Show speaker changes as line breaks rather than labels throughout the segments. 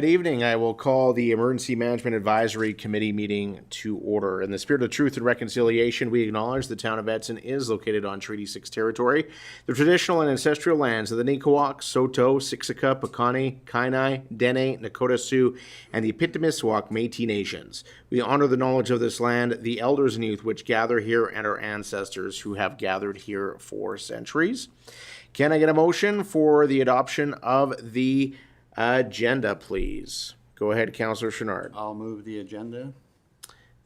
Good evening. I will call the Emergency Management Advisory Committee meeting to order. In the spirit of truth and reconciliation, we acknowledge the town of Edson is located on Treaty 6 territory, the traditional and ancestral lands of the Niqawak, Saulteaux, Siksika, Piikani, Kainai, Dene, Nakota Sioux, and the Ipitimiwak Métis Nations. We honor the knowledge of this land, the elders and youth which gather here, and our ancestors who have gathered here for centuries. Can I get a motion for the adoption of the agenda, please? Go ahead, Councillor Chenard.
I'll move the agenda.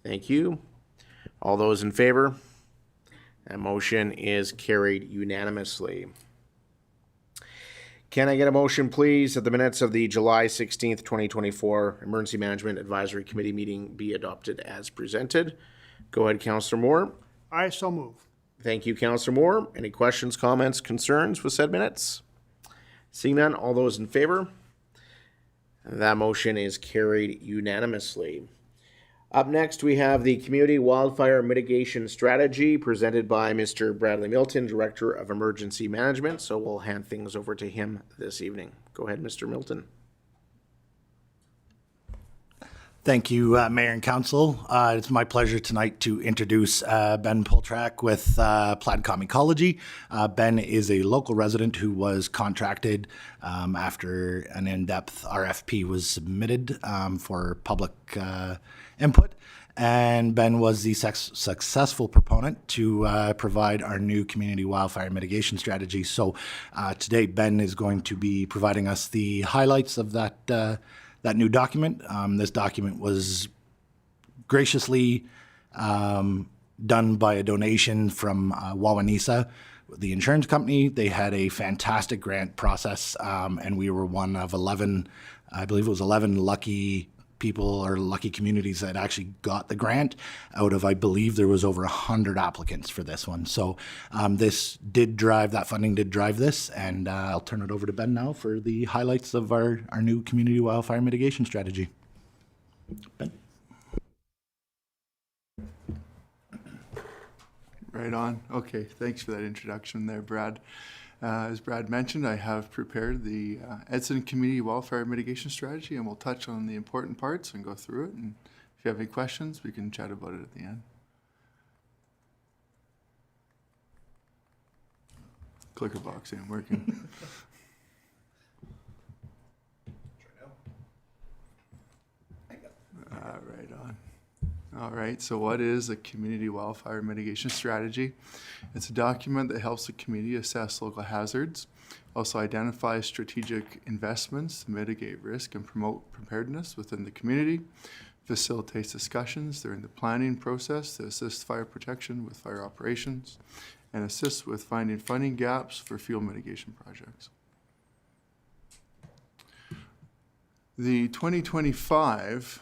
Thank you. All those in favor? That motion is carried unanimously. Can I get a motion, please, that the minutes of the July 16th, 2024 Emergency Management Advisory Committee meeting be adopted as presented? Go ahead, Councillor Moore.
I so move.
Thank you, Councillor Moore. Any questions, comments, concerns with said minutes? Seeing none, all those in favor? That motion is carried unanimously. Up next, we have the Community Wildfire Mitigation Strategy presented by Mr. Bradley Milton, Director of Emergency Management. So we'll hand things over to him this evening. Go ahead, Mr. Milton.
Thank you, Mayor and Council. It's my pleasure tonight to introduce Ben Poltrak with Plaid Ecology. Ben is a local resident who was contracted after an in-depth RFP was submitted for public input. And Ben was the successful proponent to provide our new community wildfire mitigation strategy. So today, Ben is going to be providing us the highlights of that new document. This document was graciously done by a donation from Wawanesa, the insurance company. They had a fantastic grant process, and we were one of 11, I believe it was 11 lucky people or lucky communities that actually got the grant out of, I believe there was over 100 applicants for this one. So that funding did drive this, and I'll turn it over to Ben now for the highlights of our new community wildfire mitigation strategy. Ben.
Right on. Okay, thanks for that introduction there, Brad. As Brad mentioned, I have prepared the Edson Community Wildfire Mitigation Strategy, and we'll touch on the important parts and go through it. And if you have any questions, we can chat about it at the end. Clicker box ain't working. Right on. All right, so what is a community wildfire mitigation strategy? It's a document that helps the community assess local hazards, also identifies strategic investments to mitigate risk and promote preparedness within the community, facilitates discussions during the planning process to assist fire protection with fire operations, and assists with finding funding gaps for fuel mitigation projects. The 2025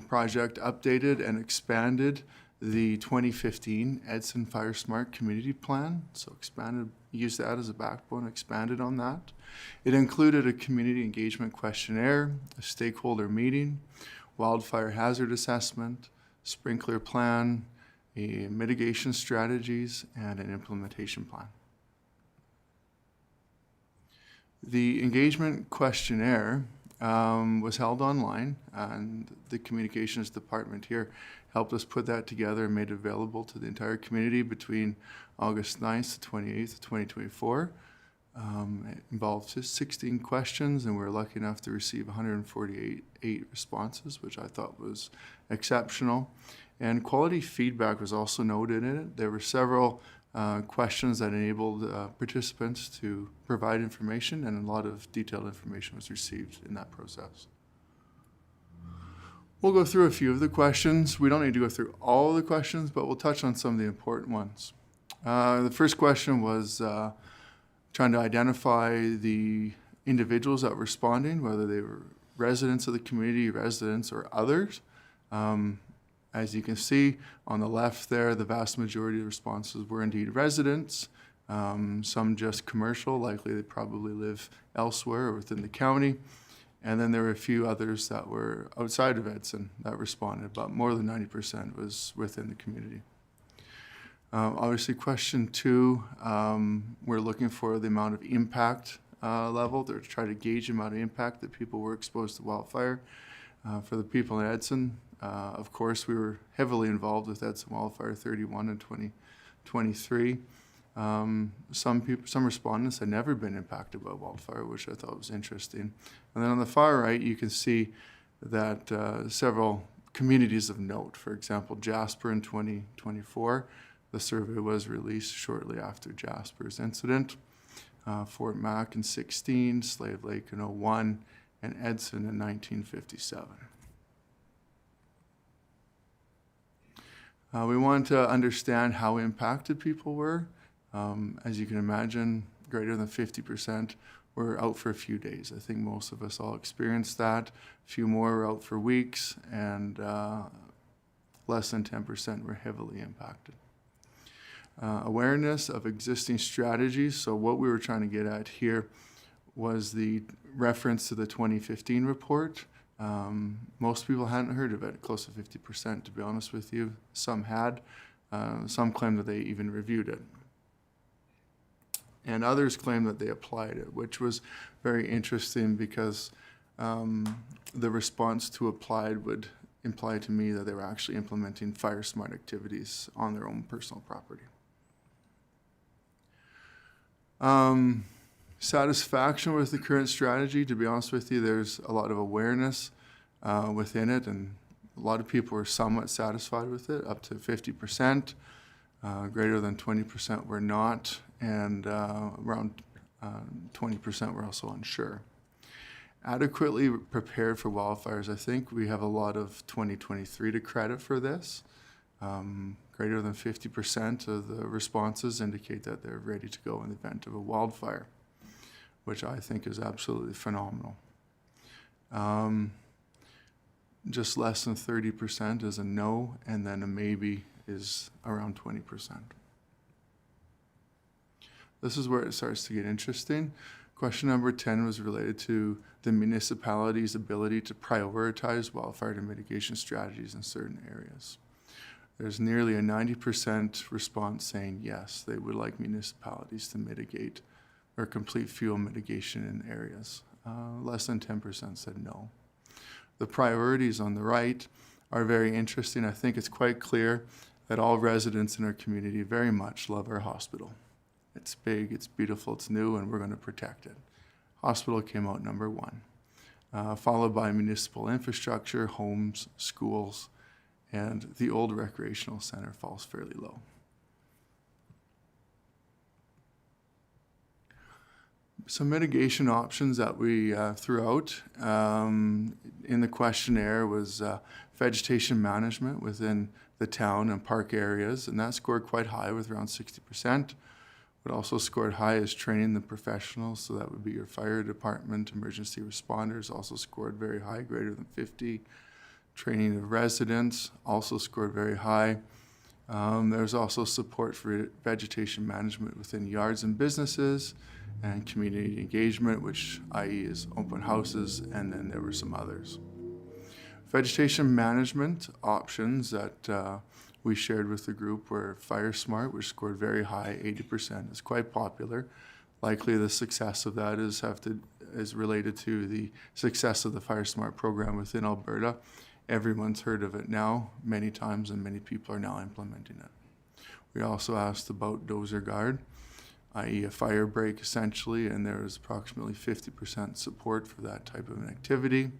project updated and expanded the 2015 Edson Fire Smart Community Plan. So used that as a backbone, expanded on that. It included a community engagement questionnaire, a stakeholder meeting, wildfire hazard assessment, sprinkler plan, a mitigation strategies, and an implementation plan. The engagement questionnaire was held online, and the communications department here helped us put that together and made it available to the entire community between August 9th to 28th of 2024. It involved 16 questions, and we were lucky enough to receive 148 responses, which I thought was exceptional. And quality feedback was also noted in it. There were several questions that enabled participants to provide information, and a lot of detailed information was received in that process. We'll go through a few of the questions. We don't need to go through all of the questions, but we'll touch on some of the important ones. The first question was trying to identify the individuals that were responding, whether they were residents of the community, residents, or others. As you can see on the left there, the vast majority of responses were indeed residents, some just commercial, likely they probably live elsewhere or within the county. And then there were a few others that were outside of Edson that responded, but more than 90% was within the community. Obviously, question two, we're looking for the amount of impact level to try to gauge the amount of impact that people were exposed to wildfire. For the people in Edson, of course, we were heavily involved with Edson Wildfire 31 and 2023. Some respondents had never been impacted by wildfire, which I thought was interesting. And then on the far right, you can see that several communities of note, for example, Jasper in 2024, the survey was released shortly after Jasper's incident. Fort Mac in 16, Slave Lake in 01, and Edson in 1957. We want to understand how impacted people were. As you can imagine, greater than 50% were out for a few days. I think most of us all experienced that. A few more were out for weeks, and less than 10% were heavily impacted. Awareness of existing strategies. So what we were trying to get at here was the reference to the 2015 report. Most people hadn't heard of it, close to 50%, to be honest with you. Some had. Some claimed that they even reviewed it. And others claimed that they applied it, which was very interesting because the response to applied would imply to me that they were actually implementing fire smart activities on their own personal property. Satisfaction with the current strategy, to be honest with you, there's a lot of awareness within it, and a lot of people were somewhat satisfied with it, up to 50%. Greater than 20% were not, and around 20% were also unsure. Adequately prepared for wildfires, I think we have a lot of 2023 to credit for this. Greater than 50% of the responses indicate that they're ready to go in the event of a wildfire, which I think is absolutely phenomenal. Just less than 30% is a no, and then a maybe is around 20%. This is where it starts to get interesting. Question number 10 was related to the municipality's ability to prioritize wildfire mitigation strategies in certain areas. There's nearly a 90% response saying yes, they would like municipalities to mitigate or complete fuel mitigation in areas. Less than 10% said no. The priorities on the right are very interesting. I think it's quite clear that all residents in our community very much love our hospital. It's big, it's beautiful, it's new, and we're going to protect it. Hospital came out number 1, followed by municipal infrastructure, homes, schools, and the old recreational center falls fairly low. Some mitigation options that we threw out in the questionnaire was vegetation management within the town and park areas, and that scored quite high with around 60%. What also scored high is training the professionals, so that would be your fire department, emergency responders, also scored very high, greater than 50. Training of residents also scored very high. There's also support for vegetation management within yards and businesses, and community engagement, which i.e. is open houses, and then there were some others. Vegetation management options that we shared with the group were Fire Smart, which scored very high, 80%. It's quite popular. Likely the success of that is related to the success of the Fire Smart program within Alberta. Everyone's heard of it now many times, and many people are now implementing it. We also asked about Dozer Guard, i.e. a fire break essentially, and there is approximately 50% support for that type of an activity.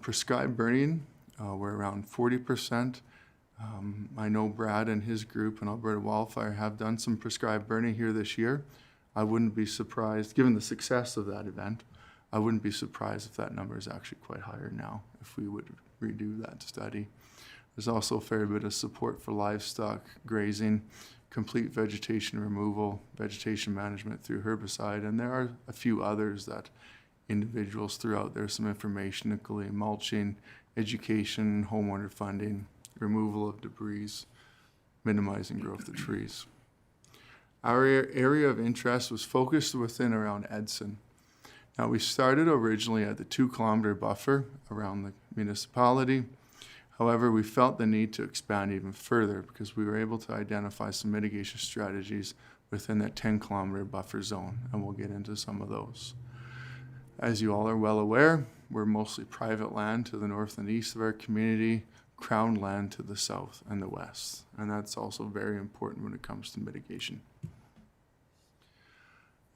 Prescribed burning, we're around 40%. I know Brad and his group in Alberta Wildfire have done some prescribed burning here this year. I wouldn't be surprised, given the success of that event, I wouldn't be surprised if that number is actually quite higher now if we would redo that study. There's also a fair bit of support for livestock grazing, complete vegetation removal, vegetation management through herbicide, and there are a few others that individuals threw out there, some information, including mulching, education, homeowner funding, removal of debris, minimizing growth of trees. Our area of interest was focused within around Edson. Now, we started originally at the 2-kilometer buffer around the municipality. However, we felt the need to expand even further because we were able to identify some mitigation strategies within that 10-kilometer buffer zone, and we'll get into some of those. As you all are well aware, we're mostly private land to the north and east of our community, crown land to the south and the west, and that's also very important when it comes to mitigation.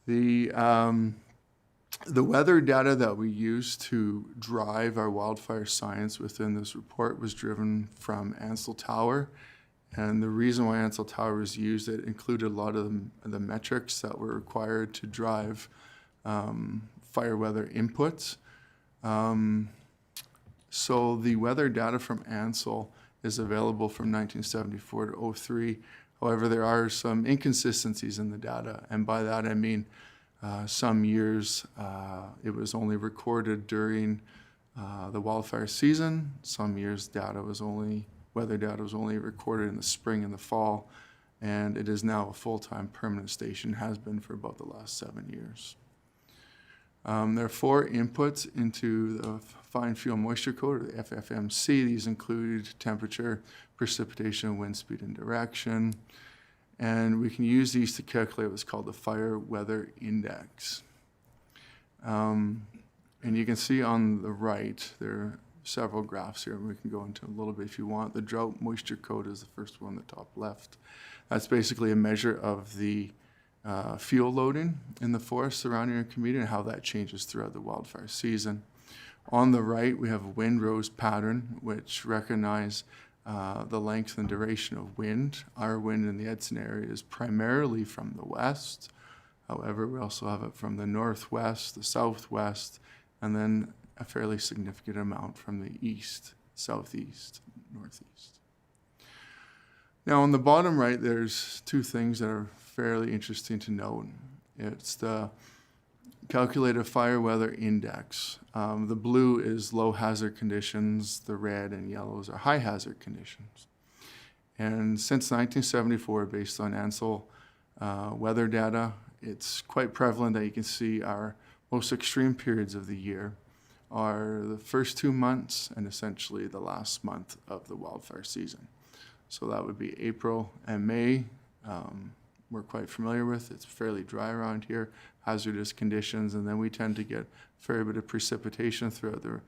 The weather data that we used to drive our wildfire science within this report was driven from Ansel Tower. And the reason why Ansel Tower was used, it included a lot of the metrics that were required to drive fire weather inputs. So the weather data from Ansel is available from 1974 to 03. However, there are some inconsistencies in the data. And by that, I mean some years it was only recorded during the wildfire season. Some years weather data was only recorded in the spring and the fall. And it is now a full-time permanent station, has been for about the last 7 years. There are 4 inputs into the fine fuel moisture code, or the FFMC. These include temperature, precipitation, wind speed, and direction. And we can use these to calculate what's called the fire weather index. And you can see on the right, there are several graphs here, and we can go into a little bit if you want. The drought moisture code is the first one, the top left. That's basically a measure of the fuel loading in the forest surrounding our community and how that changes throughout the wildfire season. On the right, we have a wind rose pattern, which recognize the length and duration of wind. Our wind in the Edson area is primarily from the west. However, we also have it from the northwest, the southwest, and then a fairly significant amount from the east, southeast, northeast. Now, on the bottom right, there's 2 things that are fairly interesting to note. It's the calculated fire weather index. The blue is low hazard conditions, the red and yellows are high hazard conditions. And since 1974, based on Ansel weather data, it's quite prevalent that you can see our most extreme periods of the year are the first 2 months and essentially the last month of the wildfire season. So that would be April and May. We're quite familiar with. It's fairly dry around here, hazardous conditions, and then we tend to get a fair bit of precipitation throughout the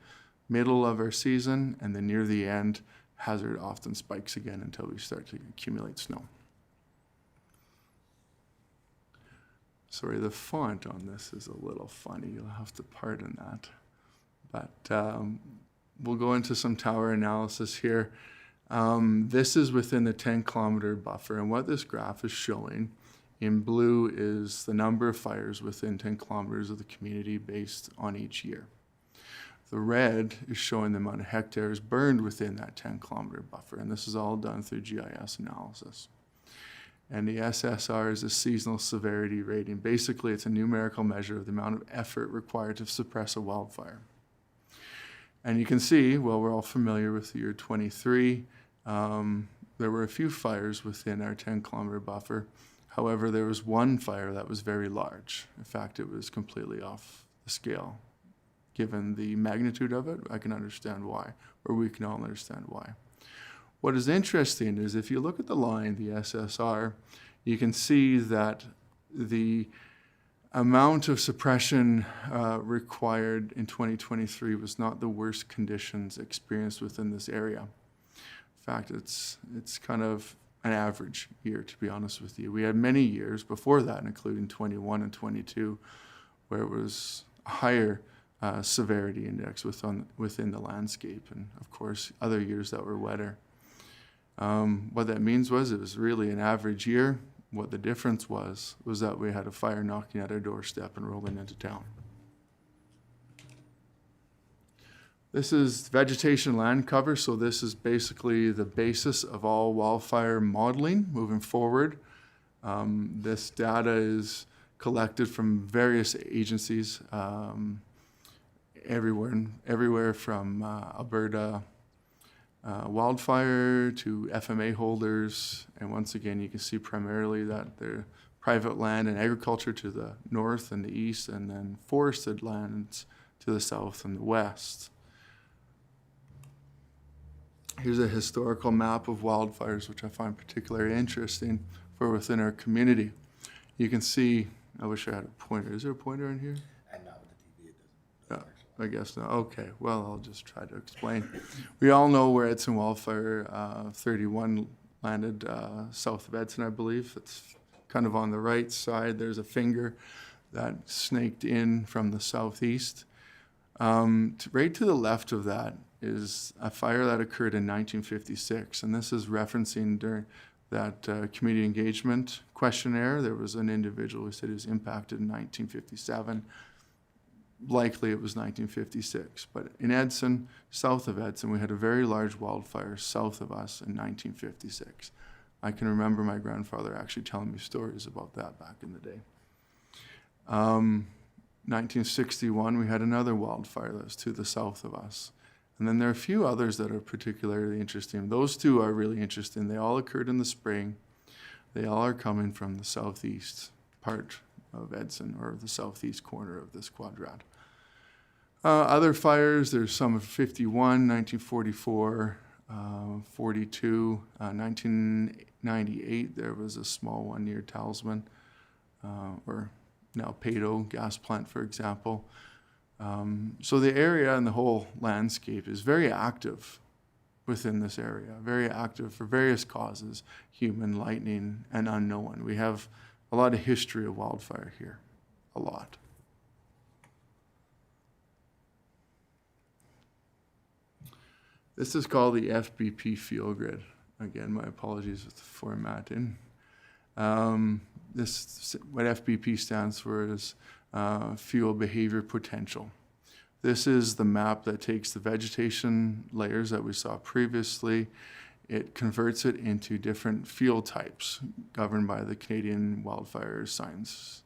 middle of our season, and then near the end, hazard often spikes again until we start to accumulate snow. Sorry, the font on this is a little funny. You'll have to pardon that. But we'll go into some tower analysis here. This is within the 10-kilometer buffer, and what this graph is showing in blue is the number of fires within 10 kilometers of the community based on each year. The red is showing the amount of hectares burned within that 10-kilometer buffer, and this is all done through GIS analysis. And the SSR is a seasonal severity rating. Basically, it's a numerical measure of the amount of effort required to suppress a wildfire. And you can see, well, we're all familiar with the year 23. There were a few fires within our 10-kilometer buffer. However, there was one fire that was very large. In fact, it was completely off the scale. Given the magnitude of it, I can understand why, or we can all understand why. What is interesting is if you look at the line, the SSR, you can see that the amount of suppression required in 2023 was not the worst conditions experienced within this area. In fact, it's kind of an average year, to be honest with you. We had many years before that, including 21 and 22, where it was a higher severity index within the landscape, and of course, other years that were wetter. What that means was it was really an average year. What the difference was that we had a fire knocking at our doorstep and rolling into town. This is vegetation land cover, so this is basically the basis of all wildfire modeling moving forward. This data is collected from various agencies everywhere from Alberta wildfire to FMA holders, and once again you can see primarily that they're private land and agriculture to the north and the east, and then forested lands to the south and the west. Here's a historical map of wildfires, which I find particularly interesting for within our community. You can see, I wish I had a pointer. Is there a pointer in here?
And now with the TV, it doesn't.
I guess not. Okay, well, I'll just try to explain. We all know where Edson Wildfire 31 landed south of Edson, I believe. It's kind of on the right side. There's a finger that snaked in from the southeast. Right to the left of that is a fire that occurred in 1956, and this is referencing during that community engagement questionnaire. There was an individual who said he was impacted in 1957. Likely it was 1956, but in Edson, south of Edson, we had a very large wildfire south of us in 1956. I can remember my grandfather actually telling me stories about that back in the day. 1961, we had another wildfire that was to the south of us. And then there are a few others that are particularly interesting. Those two are really interesting. They all occurred in the spring. They all are coming from the southeast part of Edson, or the southeast corner of this quadrat. Other fires, there's some of 51, 1944, 42, 1998, there was a small one near Talisman, or now Pado gas plant, for example. So the area and the whole landscape is very active within this area, very active for various causes, human, lightning, and unknown. We have a lot of history of wildfire here, a lot. This is called the FBP field grid. Again, my apologies with the formatting. What FBP stands for is fuel behavior potential. This is the map that takes the vegetation layers that we saw previously. It converts it into different fuel types governed by the Canadian Wildfire Science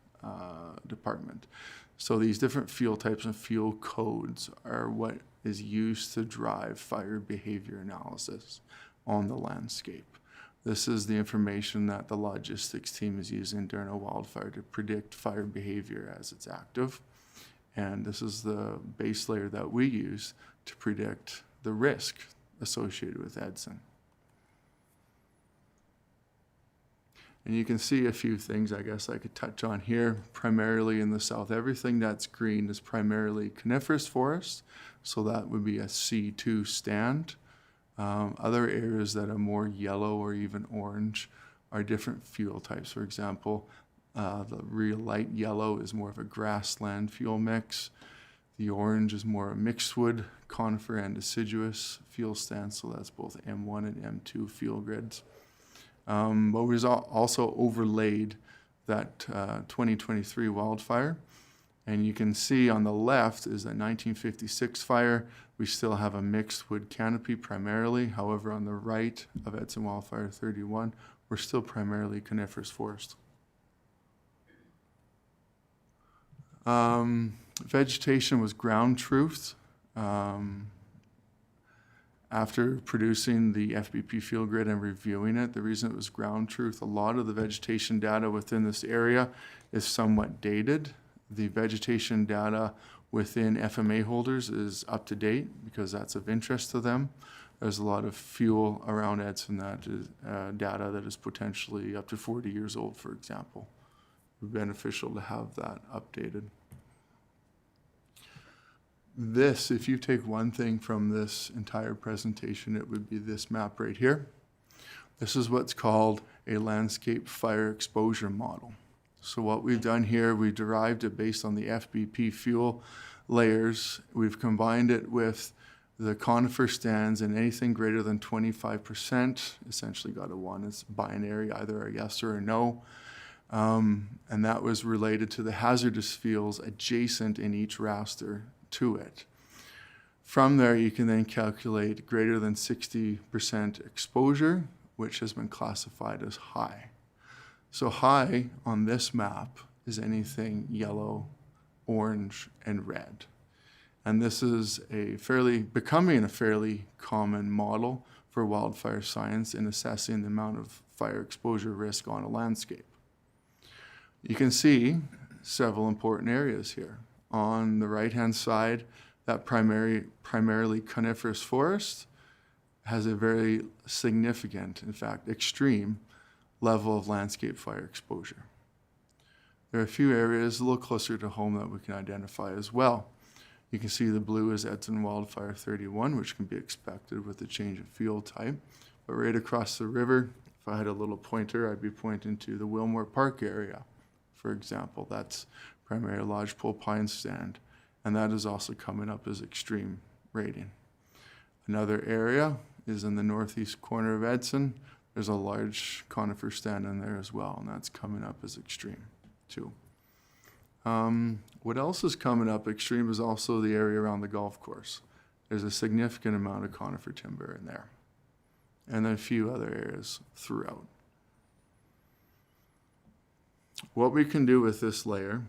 Department. So these different fuel types and fuel codes are what is used to drive fire behavior analysis on the landscape. This is the information that the logistics team is using during a wildfire to predict fire behavior as it's active. And this is the base layer that we use to predict the risk associated with Edson. And you can see a few things I guess I could touch on here. Primarily in the south, everything that's green is primarily coniferous forest, so that would be a C2 stand. Other areas that are more yellow or even orange are different fuel types. For example, the real light yellow is more of a grassland fuel mix. The orange is more a mixed wood, conifer, and deciduous fuel stand, so that's both M1 and M2 fuel grids. But we've also overlaid that 2023 wildfire. And you can see on the left is a 1956 fire. We still have a mixed wood canopy primarily. However, on the right of Edson Wildfire 31, we're still primarily coniferous forest. Vegetation was ground truth. After producing the FBP field grid and reviewing it, the reason it was ground truth, a lot of the vegetation data within this area is somewhat dated. The vegetation data within FMA holders is up to date because that's of interest to them. There's a lot of fuel around Edson that is data that is potentially up to 40 years old, for example. It would be beneficial to have that updated. This, if you take one thing from this entire presentation, it would be this map right here. This is what's called a landscape fire exposure model. So what we've done here, we derived it based on the FBP fuel layers. We've combined it with the conifer stands, and anything greater than 25% essentially got a 1. It's binary, either a yes or a no. And that was related to the hazardous fuels adjacent in each raster to it. From there, you can then calculate greater than 60% exposure, which has been classified as high. So high on this map is anything yellow, orange, and red. And this is becoming a fairly common model for wildfire science in assessing the amount of fire exposure risk on a landscape. You can see several important areas here. On the right-hand side, that primarily coniferous forest has a very significant, in fact, extreme level of landscape fire exposure. There are a few areas a little closer to home that we can identify as well. You can see the blue is Edson Wildfire 31, which can be expected with the change of field type. But right across the river, if I had a little pointer, I'd be pointing to the Wilmore Park area, for example. That's primarily a lodgepole pine stand, and that is also coming up as extreme rating. Another area is in the northeast corner of Edson. There's a large conifer stand in there as well, and that's coming up as extreme too. What else is coming up extreme is also the area around the golf course. There's a significant amount of conifer timber in there, and then a few other areas throughout. What we can do with this layer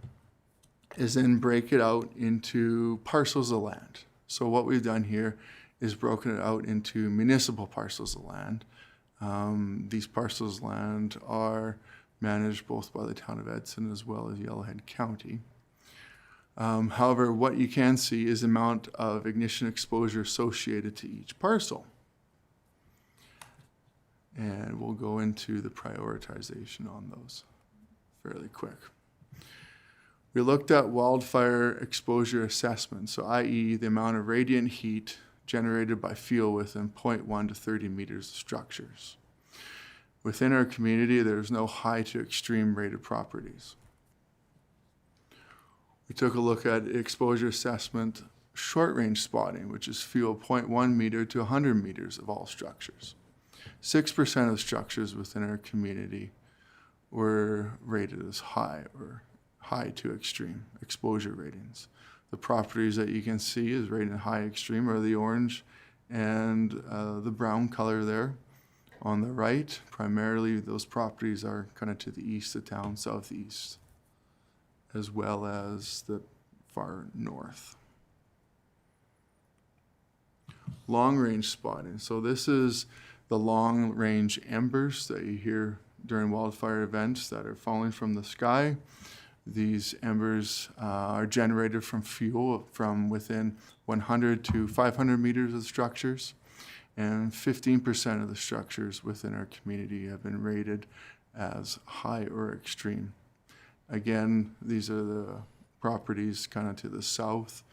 is then break it out into parcels of land. So what we've done here is broken it out into municipal parcels of land. These parcels of land are managed both by the town of Edson as well as Yellowhead County. However, what you can see is the amount of ignition exposure associated to each parcel. And we'll go into the prioritization on those fairly quick. We looked at wildfire exposure assessment, so i.e. the amount of radiant heat generated by fuel within 0.1 to 30 meters of structures. Within our community, there's no high to extreme rated properties. We took a look at exposure assessment short range spotting, which is fuel 0.1 meter to 100 meters of all structures. 6% of structures within our community were rated as high or high to extreme exposure ratings. The properties that you can see is rated high extreme are the orange and the brown color there. On the right, primarily those properties are kind of to the east of town, southeast, as well as the far north. Long range spotting. So this is the long range embers that you hear during wildfire events that are falling from the sky. These embers are generated from fuel from within 100 to 500 meters of structures, and 15% of the structures within our community have been rated as high or extreme. Again, these are the properties kind of to the south,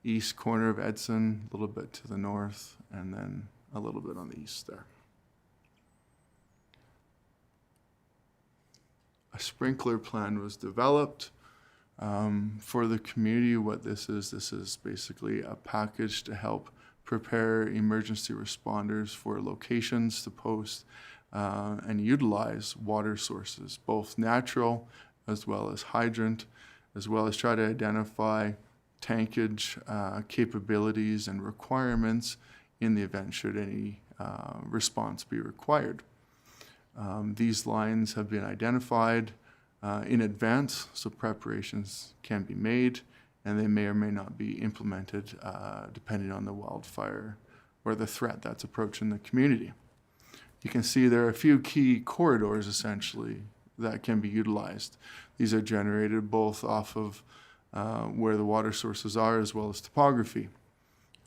east corner of Edson, a little bit to the north, and then a little bit on the east there. A sprinkler plan was developed for the community. What this is basically a package to help prepare emergency responders for locations to post and utilize water sources, both natural as well as hydrant, as well as try to identify tankage capabilities and requirements in the event should any response be required. These lines have been identified in advance, so preparations can be made, and they may or may not be implemented depending on the wildfire or the threat that's approaching the community. You can see there are a few key corridors essentially that can be utilized. These are generated both off of where the water sources are as well as topography.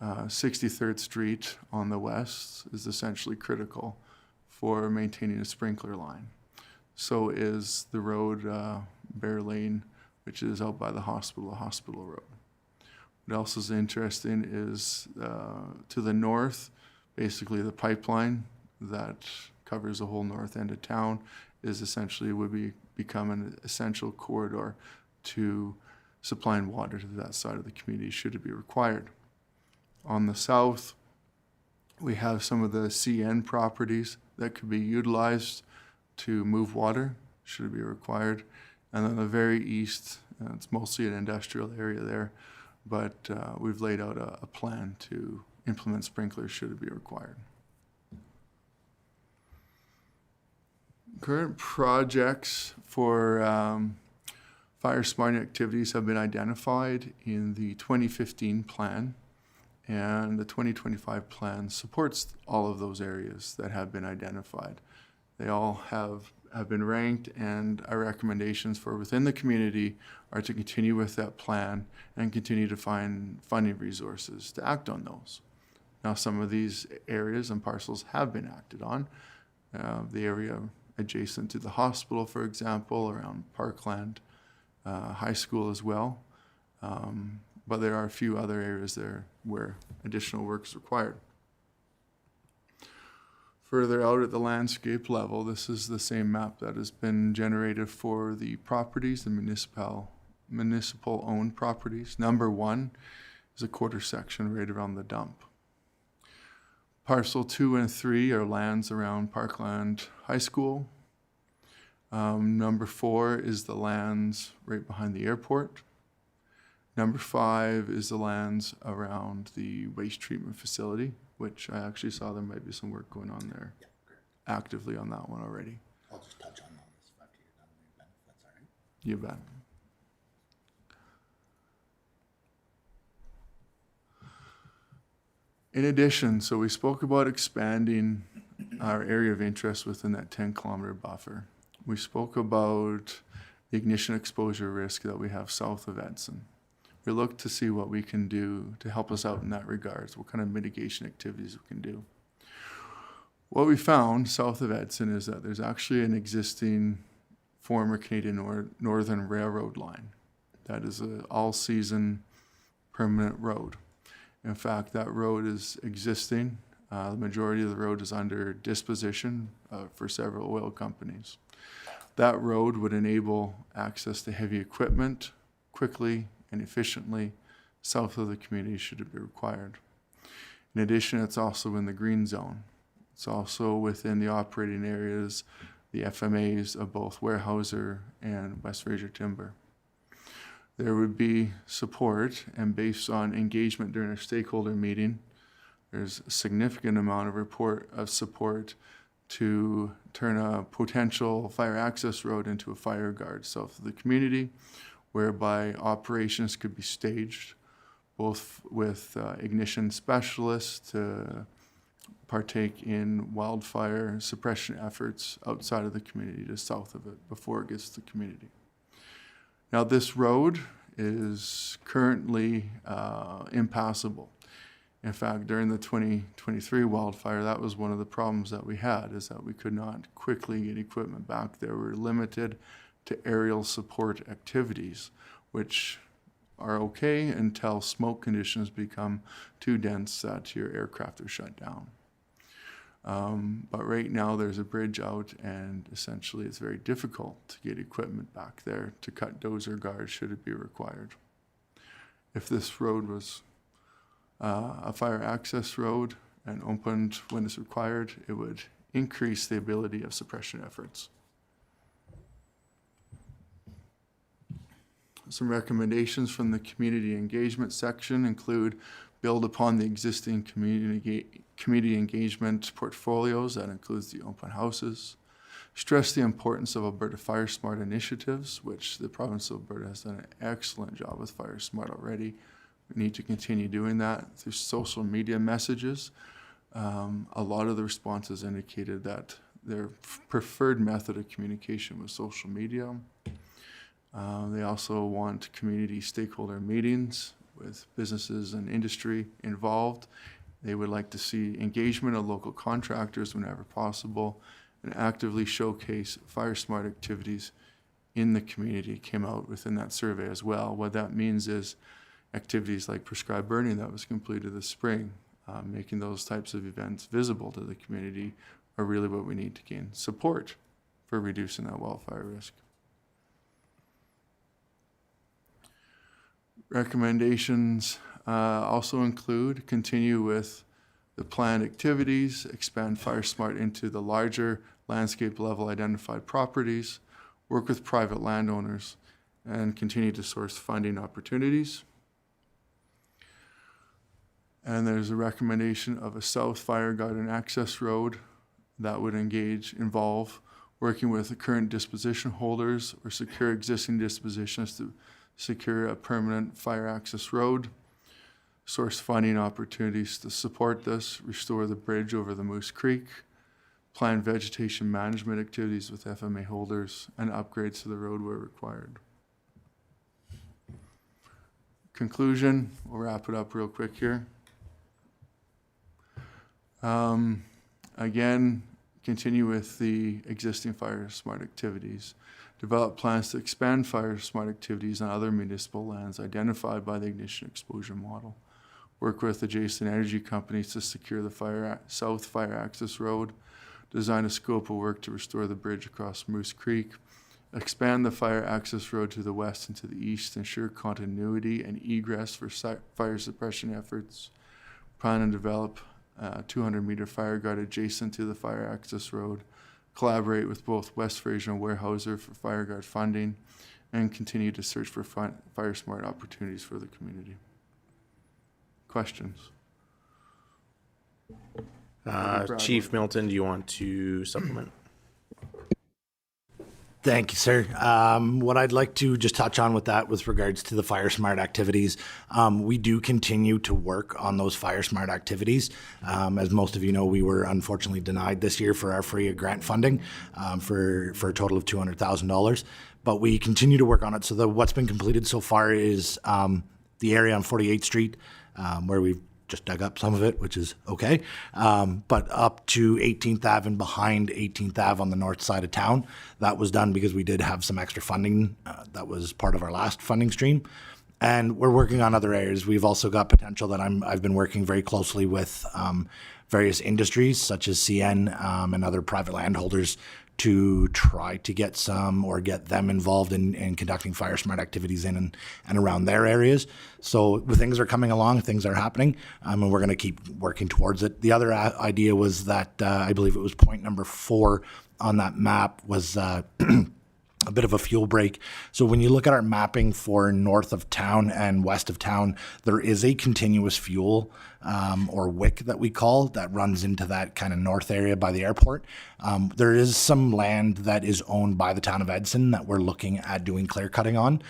63rd Street on the west is essentially critical for maintaining a sprinkler line. So is the road Bear Lane, which is out by the hospital road. What else is interesting is to the north, basically the pipeline that covers the whole north end of town is essentially would become an essential corridor to supplying water to that side of the community should it be required. On the south, we have some of the CN properties that could be utilized to move water should it be required. And then the very east, it's mostly an industrial area there, but we've laid out a plan to implement sprinklers should it be required. Current projects for fire smarting activities have been identified in the 2015 plan, and the 2025 plan supports all of those areas that have been identified. They all have been ranked, and our recommendations for within the community are to continue with that plan and continue to find funding resources to act on those. Now, some of these areas and parcels have been acted on. The area adjacent to the hospital, for example, around Parkland, high school as well. But there are a few other areas there where additional work is required. Further out at the landscape level, this is the same map that has been generated for the properties, the municipal owned properties. Number 1 is a quarter section right around the dump. Parcel 2 and 3 are lands around Parkland High School. Number 4 is the lands right behind the airport. Number 5 is the lands around the waste treatment facility, which I actually saw there might be some work going on there actively on that one already.
I'll just touch on those after you're done with your benefits, all right?
You bet. In addition, so we spoke about expanding our area of interest within that 10-kilometer buffer. We spoke about the ignition exposure risk that we have south of Edson. We looked to see what we can do to help us out in that regards, what kind of mitigation activities we can do. What we found south of Edson is that there's actually an existing former Canadian Northern Railroad line. That is an all-season permanent road. In fact, that road is existing. The majority of the road is under disposition for several oil companies. That road would enable access to heavy equipment quickly and efficiently south of the community should it be required. In addition, it's also in the green zone. It's also within the operating areas, the FMAs of both Weyerhaeuser and West Fraser Timber. There would be support, and based on engagement during our stakeholder meeting, there's a significant amount of support to turn a potential fire access road into a fire guard south of the community, whereby operations could be staged, both with ignition specialists to partake in wildfire suppression efforts outside of the community to south of it before it gets to the community. Now, this road is currently impassable. In fact, during the 2023 wildfire, that was one of the problems that we had, is that we could not quickly get equipment back there. We were limited to aerial support activities, which are okay until smoke conditions become too dense that your aircraft are shut down. But right now there's a bridge out, and essentially it's very difficult to get equipment back there to cut dozer guards should it be required. If this road was a fire access road and opened when it's required, it would increase the ability of suppression efforts. Some recommendations from the community engagement section include build upon the existing community engagement portfolios. That includes the open houses. Stress the importance of Alberta Fire Smart initiatives, which the province of Alberta has done an excellent job with Fire Smart already. We need to continue doing that through social media messages. A lot of the responses indicated that their preferred method of communication was social media. They also want community stakeholder meetings with businesses and industry involved. They would like to see engagement of local contractors whenever possible and actively showcase Fire Smart activities in the community. Came out within that survey as well. What that means is activities like prescribed burning that was completed this spring, making those types of events visible to the community are really what we need to gain support for reducing that wildfire risk. Recommendations also include continue with the planned activities, expand Fire Smart into the larger landscape level identified properties, work with private landowners, and continue to source funding opportunities. And there's a recommendation of a South Fire Garden access road that would involve working with the current disposition holders or secure existing dispositions to secure a permanent fire access road, source funding opportunities to support this, restore the bridge over the Moose Creek, plan vegetation management activities with FMA holders, and upgrades to the road where required. Conclusion, we'll wrap it up real quick here. Again, continue with the existing fire smart activities, develop plans to expand fire smart activities on other municipal lands identified by the ignition exposure model, work with adjacent energy companies to secure the south fire access road, design a scope of work to restore the bridge across Moose Creek, expand the fire access road to the west and to the east, ensure continuity and egress for fire suppression efforts, plan and develop a 200-meter fire guard adjacent to the fire access road, collaborate with both West Fraser and Weyerhaeuser for fire guard funding, and continue to search for fire smart opportunities for the community. Questions?
Chief Milton, do you want to supplement?
Thank you, sir. What I'd like to just touch on with that with regards to the Fire Smart activities, we do continue to work on those Fire Smart activities. As most of you know, we were unfortunately denied this year for our free grant funding for a total of $200,000, but we continue to work on it. So what's been completed so far is the area on 48th Street where we've just dug up some of it, which is okay. But up to 18th Ave and behind 18th Ave on the north side of town, that was done because we did have some extra funding. That was part of our last funding stream. And we're working on other areas. We've also got potential that I've been working very closely with various industries such as CN and other private landholders to try to get them involved in conducting fire smart activities in and around their areas. So the things are coming along, things are happening, and we're going to keep working towards it. The other idea was that I believe it was point number 4 on that map was a bit of a fuel break. So when you look at our mapping for north of town and west of town, there is a continuous fuel or wick that we call that runs into that kind of north area by the airport. There is some land that is owned by the town of Edson that we're looking at doing clear cutting on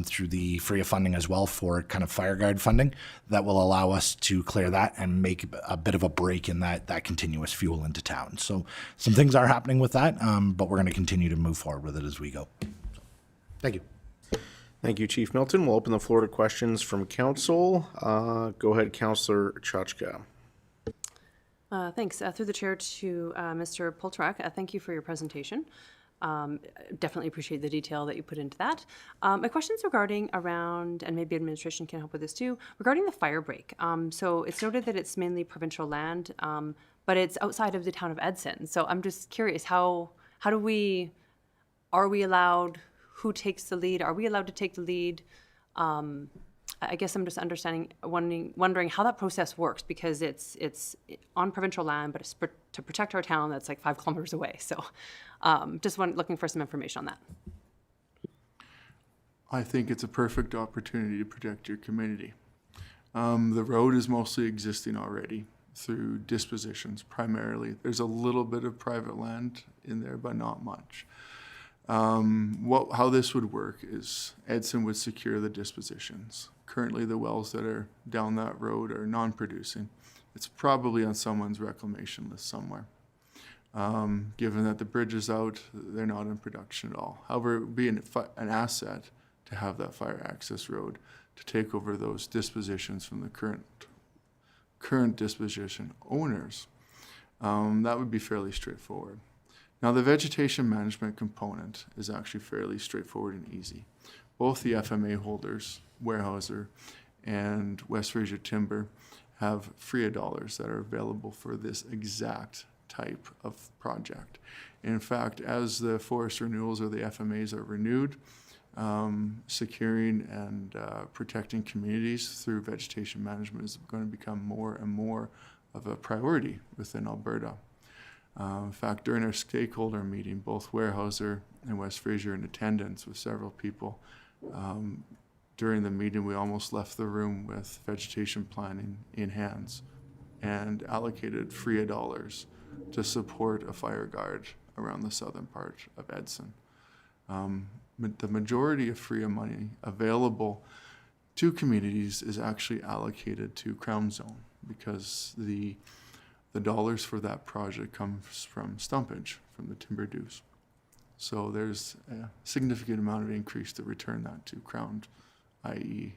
through the FRIA funding as well for kind of fire guard funding that will allow us to clear that and make a bit of a break in that continuous fuel into town. So some things are happening with that, but we're going to continue to move forward with it as we go. So, thank you.
Thank you, Chief Milton. We'll open the floor to questions from council. Go ahead, Councillor Chachka.
Thanks. Through the chair to Mr. Poltrak, thank you for your presentation. Definitely appreciate the detail that you put into that. My question's regarding around, and maybe administration can help with this too, regarding the fire break. So it's noted that it's mainly provincial land, but it's outside of the town of Edson. So I'm just curious, are we allowed, who takes the lead? Are we allowed to take the lead? I guess I'm just wondering how that process works, because it's on provincial land, but it's to protect our town that's like 5 kilometers away. So just looking for some information on that.
I think it's a perfect opportunity to protect your community. The road is mostly existing already through dispositions primarily. There's a little bit of private land in there, but not much. How this would work is Edson would secure the dispositions. Currently, the wells that are down that road are non-producing. It's probably on someone's reclamation list somewhere. Given that the bridge is out, they're not in production at all. However, it would be an asset to have that fire access road to take over those dispositions from the current disposition owners. That would be fairly straightforward. Now, the vegetation management component is actually fairly straightforward and easy. Both the FMA holders, Weyerhaeuser and West Fraser Timber, have FRIA dollars that are available for this exact type of project. In fact, as the forest renewals or the FMAs are renewed, securing and protecting communities through vegetation management is going to become more and more of a priority within Alberta. In fact, during our stakeholder meeting, both Weyerhaeuser and West Fraser in attendance with several people. During the meeting, we almost left the room with vegetation planning in hands and allocated FRIA dollars to support a fire guard around the southern part of Edson. The majority of FRIA money available to communities is actually allocated to Crown Zone because the dollars for that project comes from stumpage, from the timber dues. So there's a significant amount of increase to return that to Crown, i.e.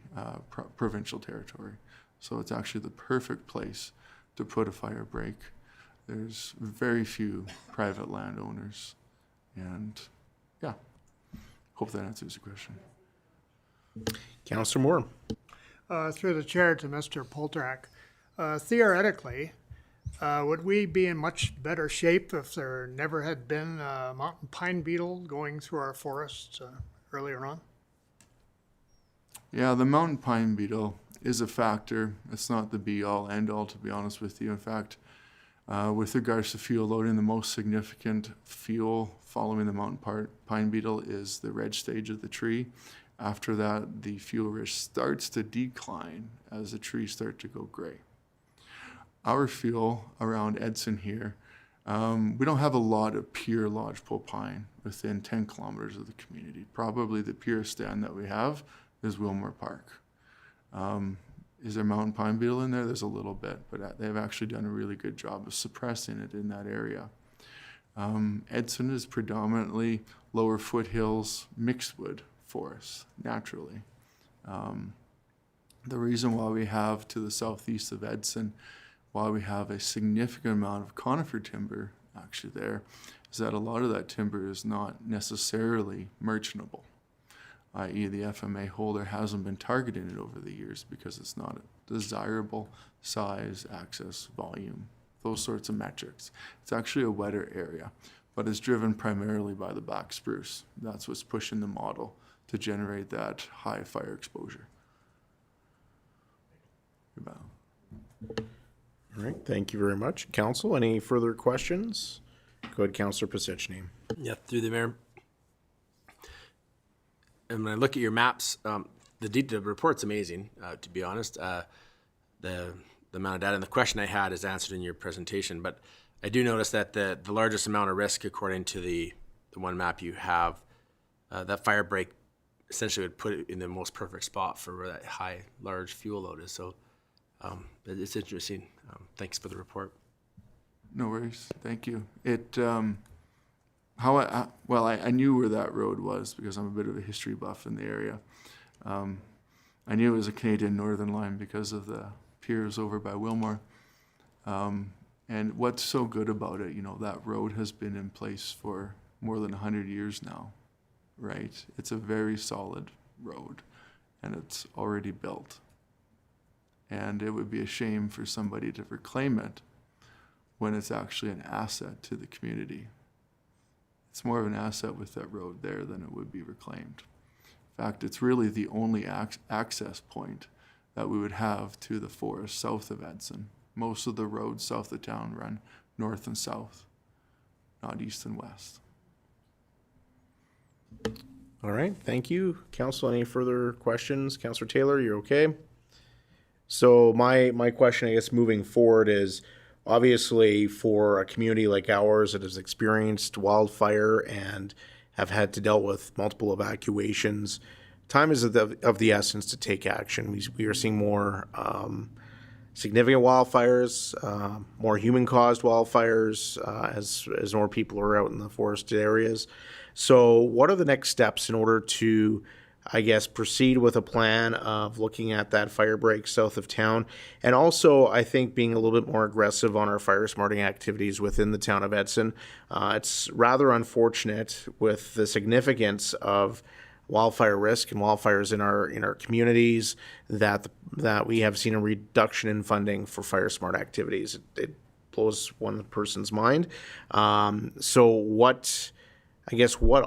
Provincial territory. So it's actually the perfect place to put a fire break. There's very few private landowners. And yeah, hope that answers the question.
Councillor Moore.
Through the chair to Mr. Poltrak. Theoretically, would we be in much better shape if there never had been a mountain pine beetle going through our forests earlier on?
Yeah, the mountain pine beetle is a factor. It's not the be-all, end-all, to be honest with you. In fact, with regards to fuel loading, the most significant fuel following the mountain pine beetle is the red stage of the tree. After that, the fuel risk starts to decline as the trees start to go gray. Our fuel around Edson here, we don't have a lot of pure lodgepole pine within 10 kilometers of the community. Probably the purest stand that we have is Wilmore Park. Is there mountain pine beetle in there? There's a little bit, but they've actually done a really good job of suppressing it in that area. Edson is predominantly lower foothills mixed wood forest, naturally. The reason why we have to the southeast of Edson, why we have a significant amount of conifer timber actually there, is that a lot of that timber is not necessarily merchantable, i.e. the FMA holder hasn't been targeting it over the years because it's not a desirable size, access, volume, those sorts of metrics. It's actually a wetter area, but it's driven primarily by the black spruce. That's what's pushing the model to generate that high fire exposure. Goodbye.
All right, thank you very much. Council, any further questions? Go ahead, Councillor Pasichny.
Yeah, through the mayor. And when I look at your maps, the report's amazing, to be honest. The amount of data and the question I had is answered in your presentation, but I do notice that the largest amount of risk, according to the one map you have, that fire break essentially would put it in the most perfect spot for where that high, large fuel load is. So it's interesting. Thanks for the report.
No worries. Thank you. I knew where that road was because I'm a bit of a history buff in the area. I knew it was a Canadian Northern Line because of the piers over by Wilmore. And what's so good about it, that road has been in place for more than 100 years now, right? It's a very solid road and it's already built. And it would be a shame for somebody to reclaim it when it's actually an asset to the community. It's more of an asset with that road there than it would be reclaimed. In fact, it's really the only access point that we would have to the forest south of Edson. Most of the roads south of town run north and south, not east and west.
All right, thank you. Council, any further questions? Councillor Taylor, you're okay? So my question, I guess, moving forward is, obviously for a community like ours that has experienced wildfire and have had to deal with multiple evacuations, time is of the essence to take action. We are seeing more significant wildfires, more human-caused wildfires as more people are out in the forested areas. So what are the next steps in order to, I guess, proceed with a plan of looking at that fire break south of town, and also I think being a little bit more aggressive on our fire smarting activities within the town of Edson? It's rather unfortunate with the significance of wildfire risk and wildfires in our communities that we have seen a reduction in funding for fire smart activities. It blows one person's mind. So what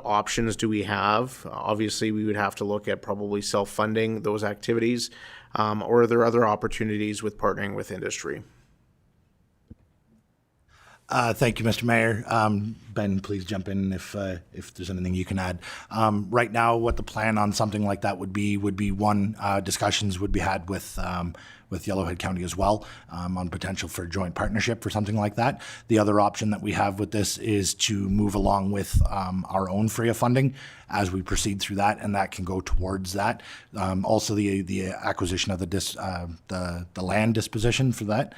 options do we have? Obviously, we would have to look at probably self-funding those activities, or are there other opportunities with partnering with industry?
Thank you, Mr. Mayor. Ben, please jump in if there's anything you can add. Right now, what the plan on something like that would be one, discussions would be had with Yellowhead County as well on potential for a joint partnership for something like that. The other option that we have with this is to move along with our own FRIA funding as we proceed through that, and that can go towards that. Also, the acquisition of the land disposition for that.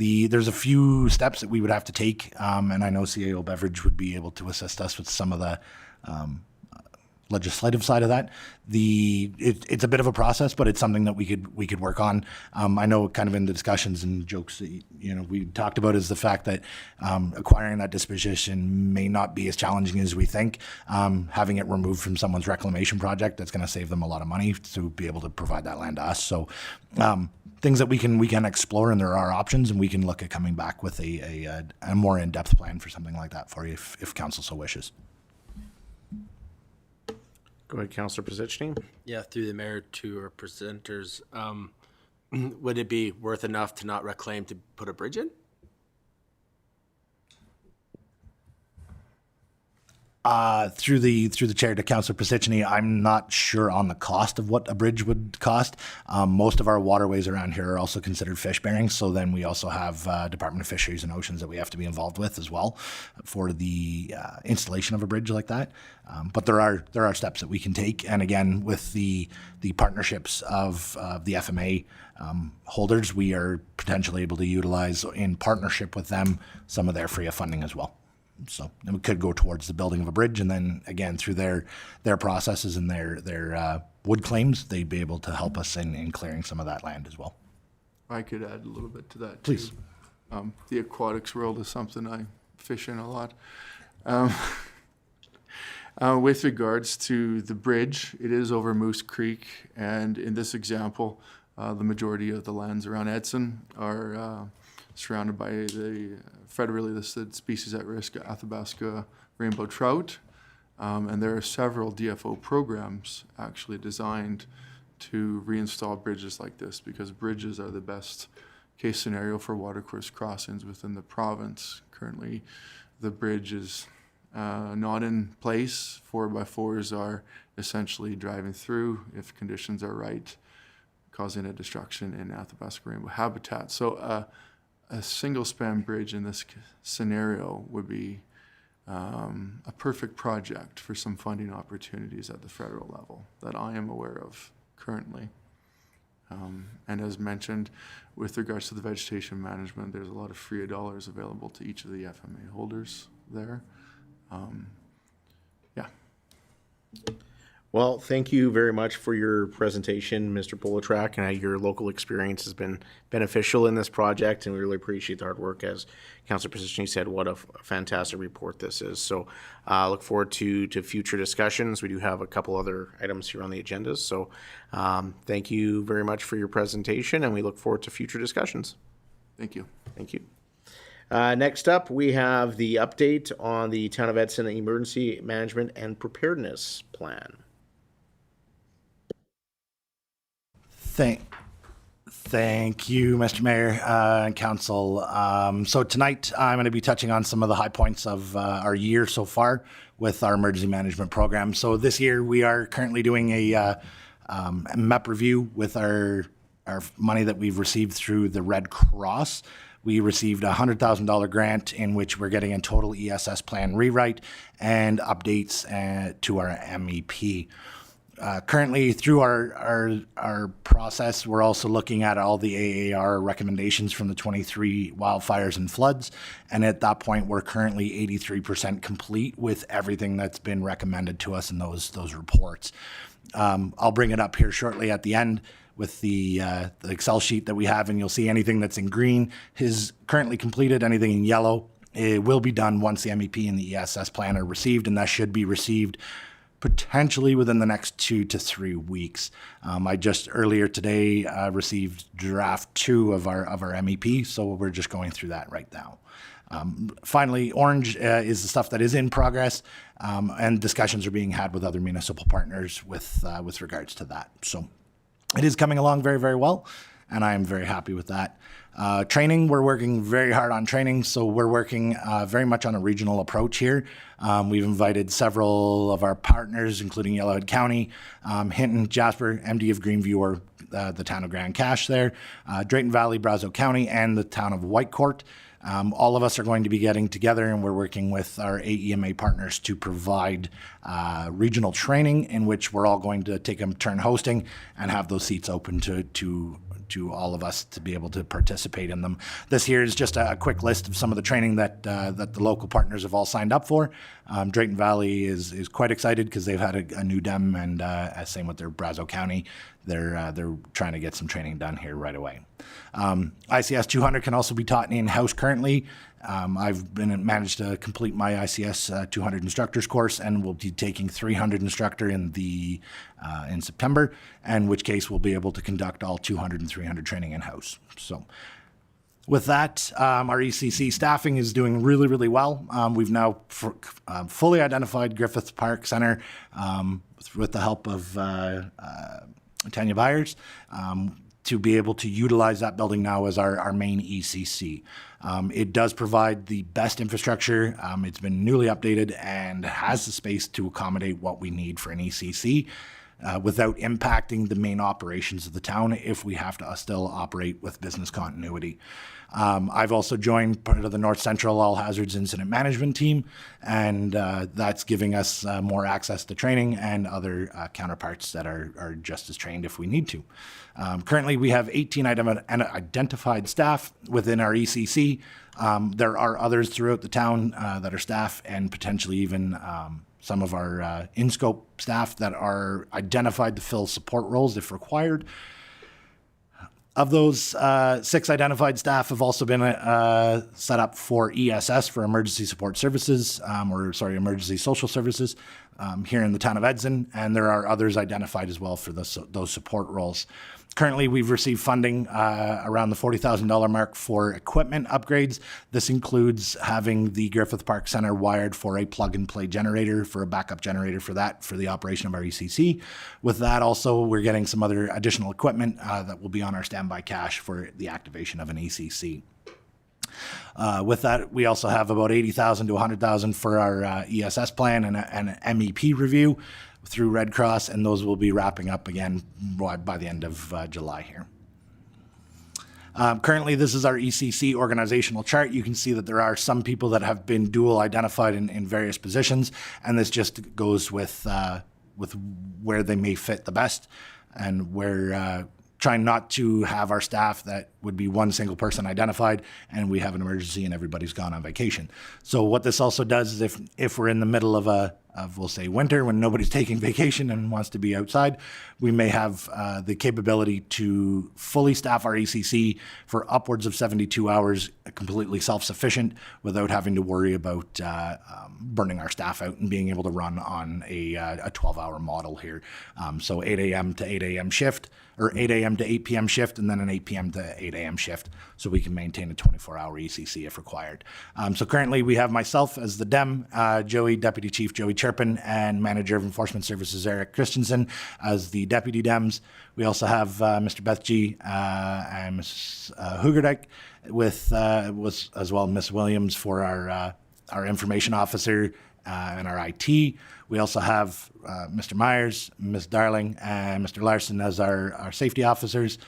There's a few steps that we would have to take, and I know CAO Beverage would be able to assist us with some of the legislative side of that. It's a bit of a process, but it's something that we could work on. I know kind of in the discussions and jokes that, we talked about is the fact that acquiring that disposition may not be as challenging as we think. Having it removed from someone's reclamation project, that's going to save them a lot of money to be able to provide that land to us. So things that we can explore, and there are options, and we can look at coming back with a more in-depth plan for something like that for you if council so wishes.
Go ahead, Councillor Posichny.
Yeah, through the mayor to our presenters, would it be worth enough to not reclaim to put a bridge in?
Through the chair to Councillor Posichny, I'm not sure on the cost of what a bridge would cost. Most of our waterways around here are also considered fish bearing, so then we also have Department of Fisheries and Oceans that we have to be involved with as well for the installation of a bridge like that. But there are steps that we can take, and again, with the partnerships of the FMA holders, we are potentially able to utilize in partnership with them some of their free of funding as well. So then we could go towards the building of a bridge, and then again through their processes and their wood claims, they'd be able to help us in clearing some of that land as well.
I could add a little bit to that,
Please.
too. The aquatics world is something I fish in a lot. With regards to the bridge, it is over Moose Creek, and in this example, the majority of the lands around Edson are surrounded by the federally listed species at risk Athabasca rainbow trout. And there are several DFO programs actually designed to reinstall bridges like this, because bridges are the best case scenario for watercourse crossings within the province. Currently, the bridge is not in place. 4x4s are essentially driving through if conditions are right, causing a destruction in Athabasca rainbow habitat. So a single span bridge in this scenario would be a perfect project for some funding opportunities at the federal level that I am aware of currently. And as mentioned, with regards to the vegetation management, there's a lot of free dollars available to each of the FMA holders there. Yeah.
Well, thank you very much for your presentation, Mr. Politrak, and how your local experience has been beneficial in this project, and we really appreciate the hard work. As Councillor Posichny said, what a fantastic report this is. So look forward to future discussions. We do have a couple other items here on the agenda, so thank you very much for your presentation, and we look forward to future discussions.
Thank you.
Thank you. Next up, we have the update on the Town of Edson Emergency Management and Preparedness Plan.
Thank you, Mr. Mayor and Council. So tonight I'm going to be touching on some of the high points of our year so far with our emergency management program. So this year we are currently doing a MEP review with our money that we've received through the Red Cross. We received a $100,000 grant in which we're getting a total ESS plan rewrite and updates to our MEP. Currently, through our process, we're also looking at all the AAR recommendations from the 23 wildfires and floods, and at that point, we're currently 83% complete with everything that's been recommended to us in those reports. I'll bring it up here shortly at the end with the Excel sheet that we have, and you'll see anything that's in green is currently completed. Anything in yellow, it will be done once the MEP and the ESS plan are received, and that should be received potentially within the next 2 to 3 weeks. I just earlier today received draft 2 of our MEP, so we're just going through that right now. Finally, orange is the stuff that is in progress, and discussions are being had with other municipal partners with regards to that. So it is coming along very, very well, and I am very happy with that. Training, we're working very hard on training, so we're working very much on a regional approach here. We've invited several of our partners, including Yellowhead County, Hinton, Jasper, MD of Greenview, or the town of Grand Cache there, Drayton Valley, Brazeau County, and the town of Whitecourt. All of us are going to be getting together, and we're working with our AEMA partners to provide regional training in which we're all going to take a turn hosting and have those seats open to to all of us to be able to participate in them. This here is just a quick list of some of the training that that the local partners have all signed up for. Drayton Valley is quite excited because they've had a new DEM, and same with their Brazeau County. They're trying to get some training done here right away. ICS 200 can also be taught in-house currently. I've managed to complete my ICS 200 instructors course, and will be taking 300 instructor in September, in which case we'll be able to conduct all 200 and 300 training in-house. So with that, our ECC staffing is doing really, really well. We've now fully identified Griffith Park Center with the help of Tanya Byers, to be able to utilize that building now as our main ECC. It does provide the best infrastructure. It's been newly updated and has the space to accommodate what we need for an ECC without impacting the main operations of the town if we have to still operate with business continuity. I've also joined part of the North Central All Hazards Incident Management team, and that's giving us more access to training and other counterparts that are just as trained if we need to. Currently, we have 18 identified staff within our ECC. There are others throughout the town that are staff, and potentially even some of our in-scope staff that are identified to fill support roles if required. Of those, 6 identified staff have also been set up for ESS, for Emergency Support Services, Emergency Social Services here in the town of Edson, and there are others identified as well for those support roles. Currently, we've received funding around the $40,000 mark for equipment upgrades. This includes having the Griffith Park Center wired for a plug-and-play generator, for a backup generator for the operation of our ECC. With that, also, we're getting some other additional equipment that will be on our standby cache for the activation of an ECC. With that, we also have about $80,000 to $100,000 for our ESS plan and an MEP review through Red Cross, and those will be wrapping up again by the end of July here. Currently, this is our ECC organizational chart. You can see that there are some people that have been dual identified in various positions, and this just goes with where they may fit the best, and we're trying not to have our staff that would be one single person identified and we have an emergency and everybody's gone on vacation. So what this also does is if we're in the middle of we'll say winter, when nobody's taking vacation and wants to be outside, we may have the capability to fully staff our ECC for upwards of 72 hours, completely self-sufficient, without having to worry about burning our staff out and being able to run on a 12-hour model here. So 8 a.m. to 8 a.m. shift, or 8 a.m. to 8 p.m. shift, and then an 8 p.m. to 8 a.m. shift, so we can maintain a 24-hour ECC if required. So currently we have myself as the DEM, Deputy Chief Joey Chirpin, and Manager of Enforcement Services Eric Christensen as the Deputy DEMs. We also have Mr. Bethgy and Ms. Hugerdijk as well Ms. Williams for our Information Officer and our IT. We also have Mr. Myers, Ms. Darling, and Mr. Larson as our safety officers,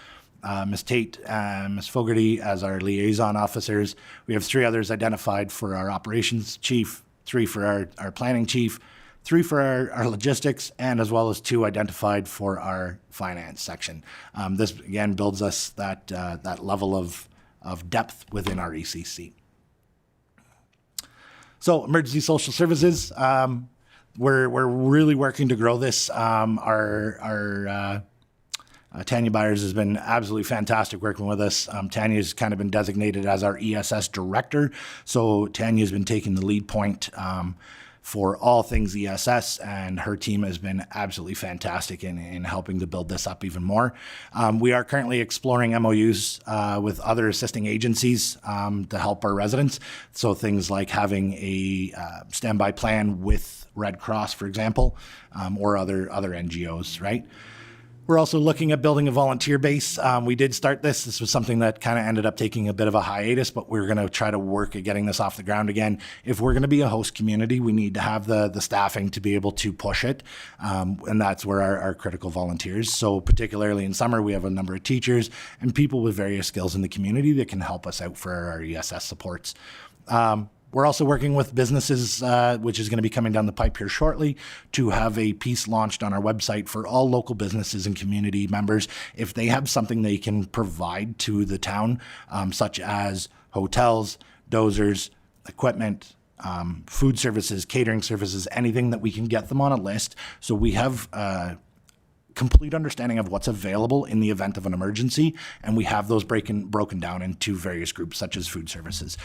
Ms. Tate and Ms. Fogarty as our liaison officers. We have 3 others identified for our operations chief, 3 for our planning chief, 3 for our logistics, and as well as 2 identified for our finance section. This, again, builds us that level of depth within our ECC. So Emergency Social Services, we're really working to grow this. Tanya Byers has been absolutely fantastic working with us. Tanya's kind of been designated as our ESS director. So Tanya's been taking the lead point for all things ESS, and her team has been absolutely fantastic in helping to build this up even more. We are currently exploring MOUs with other assisting agencies to help our residents. So things like having a standby plan with Red Cross, for example, or other NGOs, right? We're also looking at building a volunteer base. We did start this. This was something that kind of ended up taking a bit of a hiatus, but we're going to try to work at getting this off the ground again. If we're going to be a host community, we need to have the staffing to be able to push it, and that's where our critical volunteers. So particularly in summer, we have a number of teachers and people with various skills in the community that can help us out for our ESS supports. We're also working with businesses, which is going to be coming down the pipe here shortly, to have a piece launched on our website for all local businesses and community members. If they have something they can provide to the town, such as hotels, dozers, equipment, food services, catering services, anything that we can get them on a list. So we have complete understanding of what's available in the event of an emergency, and we have those broken down into various groups, such as food services.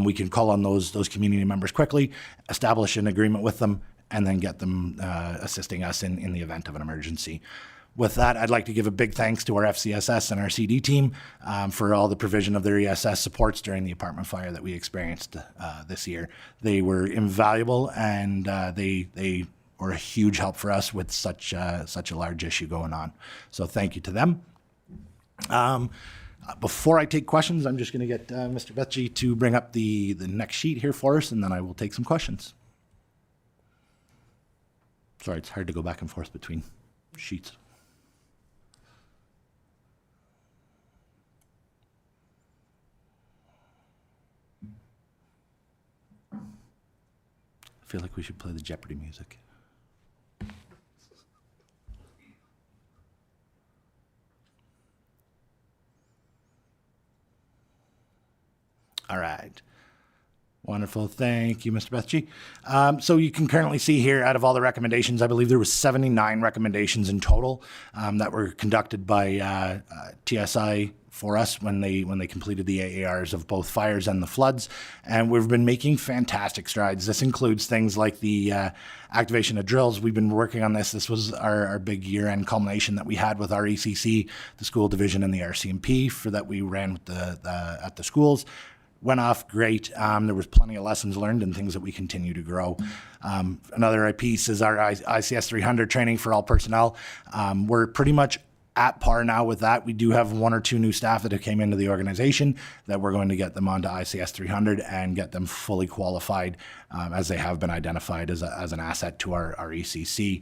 We can call on those community members quickly, establish an agreement with them, and then get them assisting us in the event of an emergency. With that, I'd like to give a big thanks to our FCSS and our CD team for all the provision of their ESS supports during the apartment fire that we experienced this year. They were invaluable, and they were a huge help for us with such a large issue going on. So thank you to them. Before I take questions, I'm just going to get Mr. Betchy to bring up the next sheet here for us, and then I will take some questions. Sorry, it's hard to go back and forth between sheets. I feel like we should play the Jeopardy music. All right. Wonderful. Thank you, Mr. Betchy. So you can currently see here, out of all the recommendations, I believe there was 79 recommendations in total that were conducted by TSI for us when they completed the AARs of both fires and the floods. And we've been making fantastic strides. This includes things like the activation of drills. We've been working on this. This was our big year-end culmination that we had with our ECC, the school division, and the RCMP for that we ran with at the schools. Went off great. There was plenty of lessons learned and things that we continue to grow. Another piece is our ICS 300 training for all personnel. We're pretty much at par now with that. We do have one or two new staff that have came into the organization that we're going to get them onto ICS 300 and get them fully qualified as they have been identified as an asset to our ECC.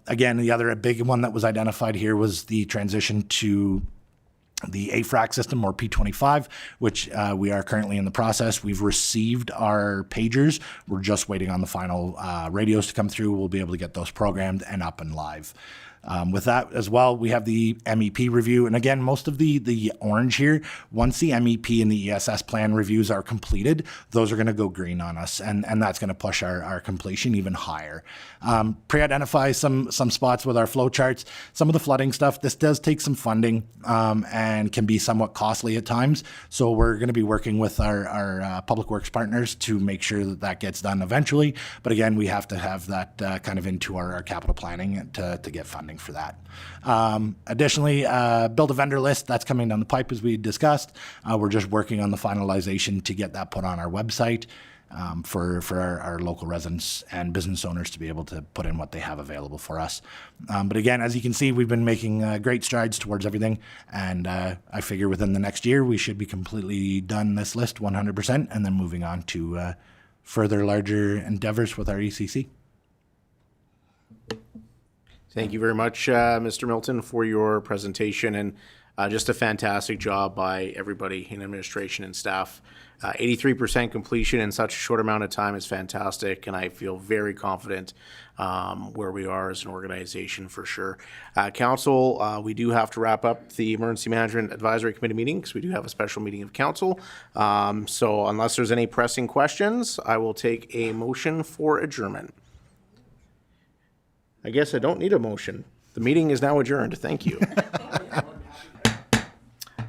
Again, the other big one that was identified here was the transition to the AFRAC system, or P25, which we are currently in the process. We've received our pagers. We're just waiting on the final radios to come through. We'll be able to get those programmed and up and live. With that as well, we have the MEP review. And again, most of the orange here, once the MEP and the ESS plan reviews are completed, those are going to go green on us. And that's going to push our completion even higher. Pre-identify some spots with our flow charts. Some of the flooding stuff, this does take some funding and can be somewhat costly at times. So we're going to be working with our public works partners to make sure that gets done eventually. But again, we have to have that kind of into our capital planning to get funding for that. Additionally, build a vendor list. That's coming down the pipe as we discussed. We're just working on the finalization to get that put on our website for our local residents and business owners to be able to put in what they have available for us. But again, as you can see, we've been making great strides towards everything. And I figure within the next year, we should be completely done this list 100% and then moving on to further larger endeavors with our ECC.
Thank you very much, Mr. Milton, for your presentation, and just a fantastic job by everybody in administration and staff. 83% completion in such a short amount of time is fantastic, and I feel very confident where we are as an organization for sure. Council, we do have to wrap up the Emergency Management Advisory Committee meeting because we do have a special meeting of council. So unless there's any pressing questions, I will take a motion for adjournment. I guess I don't need a motion. The meeting is now adjourned. Thank you.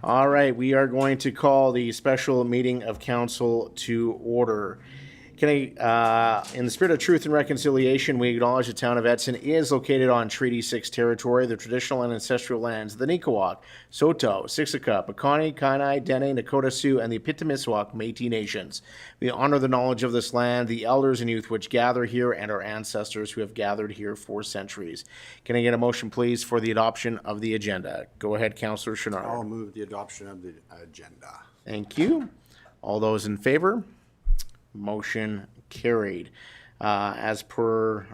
All right, we are going to call the special meeting of council to order. Can I, in the spirit of truth and reconciliation, we acknowledge the town of Edson is located on Treaty 6 territory, the traditional and ancestral lands of the Niqawak, Saulteaux, Siksika, Piikani, Kainai, Dene, Nakota Sioux, and the Ipitimisewac Métis nations. We honor the knowledge of this land, the elders and youth which gather here, and our ancestors who have gathered here for centuries. Can I get a motion, please, for the adoption of the agenda? Go ahead, Councillor Chenard.
I'll move the adoption of the agenda.
Thank you. All those in favor? Motion carried. As per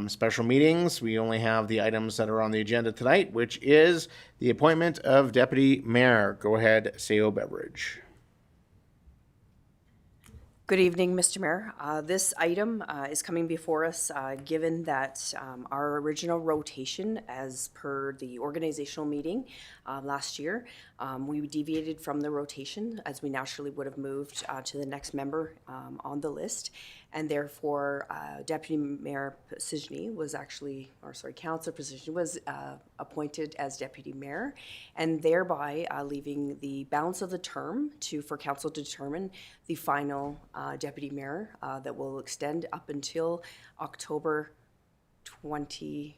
special meetings, we only have the items that are on the agenda tonight, which is the appointment of Deputy Mayor. Go ahead, Sayo Beveridge.
Good evening, Mr. Mayor. This item is coming before us given that our original rotation, as per the organizational meeting last year, we deviated from the rotation as we naturally would have moved to the next member on the list. And therefore, Deputy Mayor Piscini was actually, or sorry, Councillor Piscini was appointed as Deputy Mayor, and thereby leaving the balance of the term for Council to determine the final Deputy Mayor that will extend up until October 20th.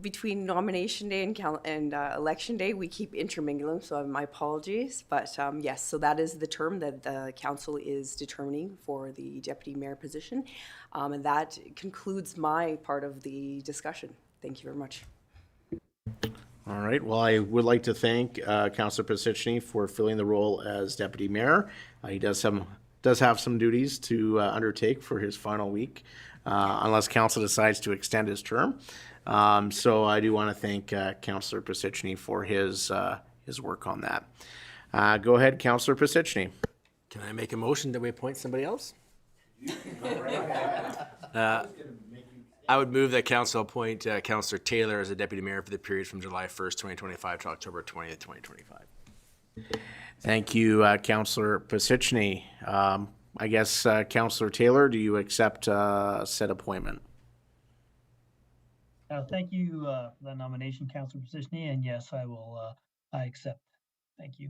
Between nomination day and election day, we keep intermingling, so my apologies. But yes, so that is the term that the council is determining for the deputy mayor position. And that concludes my part of the discussion. Thank you very much.
All right. Well, I would like to thank Councillor Piscini for filling the role as deputy mayor. He does have some duties to undertake for his final week, unless council decides to extend his term. So I do want to thank Councillor Piscini for his work on that. Go ahead, Councillor Piscini.
Can I make a motion that we appoint somebody else? I would move that council appoint Councillor Taylor as a deputy mayor for the period from July 1st, 2025 to October 20th, 2025.
Thank you, Councillor Piscini. I guess, Councillor Taylor, do you accept said appointment?
Thank you for that nomination, Councillor Piscini, and yes, I accept. Thank you.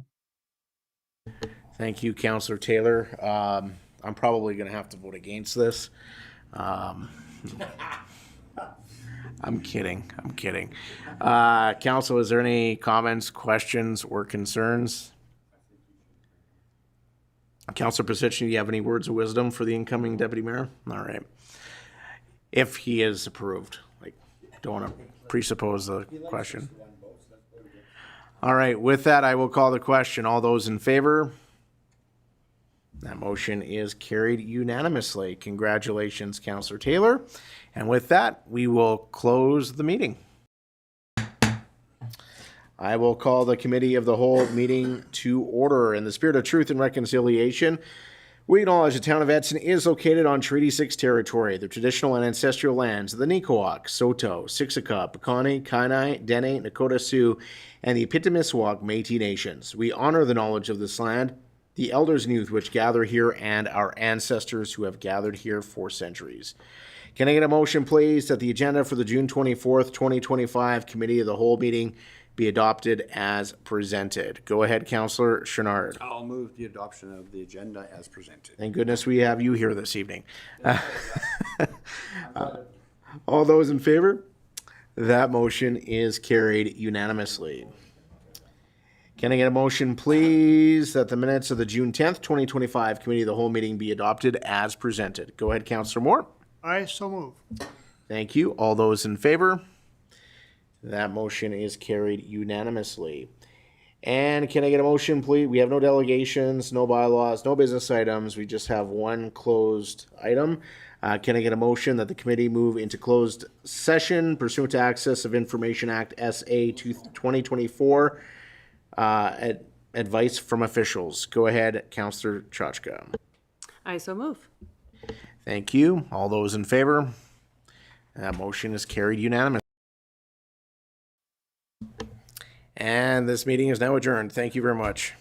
Thank you, Councillor Taylor. I'm probably going to have to vote against this. I'm kidding. Council, is there any comments, questions, or concerns? Councillor Piscini, do you have any words of wisdom for the incoming deputy mayor? All right. If he is approved, don't want to presuppose the question. All right. With that, I will call the question. All those in favor? That motion is carried unanimously. Congratulations, Councillor Taylor. And with that, we will close the meeting. I will call the Committee of the Whole meeting to order. In the spirit of truth and reconciliation, we acknowledge the town of Edson is located on Treaty 6 territory, the traditional and ancestral lands of the Nicoak, Saulteaux, Siksika, Piikani, Kainai, Dene, Nakota Sioux, and the Ipitimiswak Métis nations. We honor the knowledge of this land, the elders and youth which gather here, and our ancestors who have gathered here for centuries. Can I get a motion, please, that the agenda for the June 24th, 2025 Committee of the Whole meeting be adopted as presented? Go ahead, Councillor Chenard.
I'll move the adoption of the agenda as presented.
Thank goodness we have you here this evening. All those in favor? That motion is carried unanimously. Can I get a motion, please, that the minutes of the June 10th, 2025 Committee of the Whole meeting be adopted as presented? Go ahead, Councillor Moore.
I so move.
Thank you. All those in favor? That motion is carried unanimously. And can I get a motion, please? We have no delegations, no bylaws, no business items. We just have one closed item. Can I get a motion that the committee move into closed session pursuant to Access of Information Act SA 2024, advice from officials? Go ahead, Councillor Chachka.
I so move.
Thank you. All those in favor? That motion is carried unanimously. And this meeting is now adjourned. Thank you very much.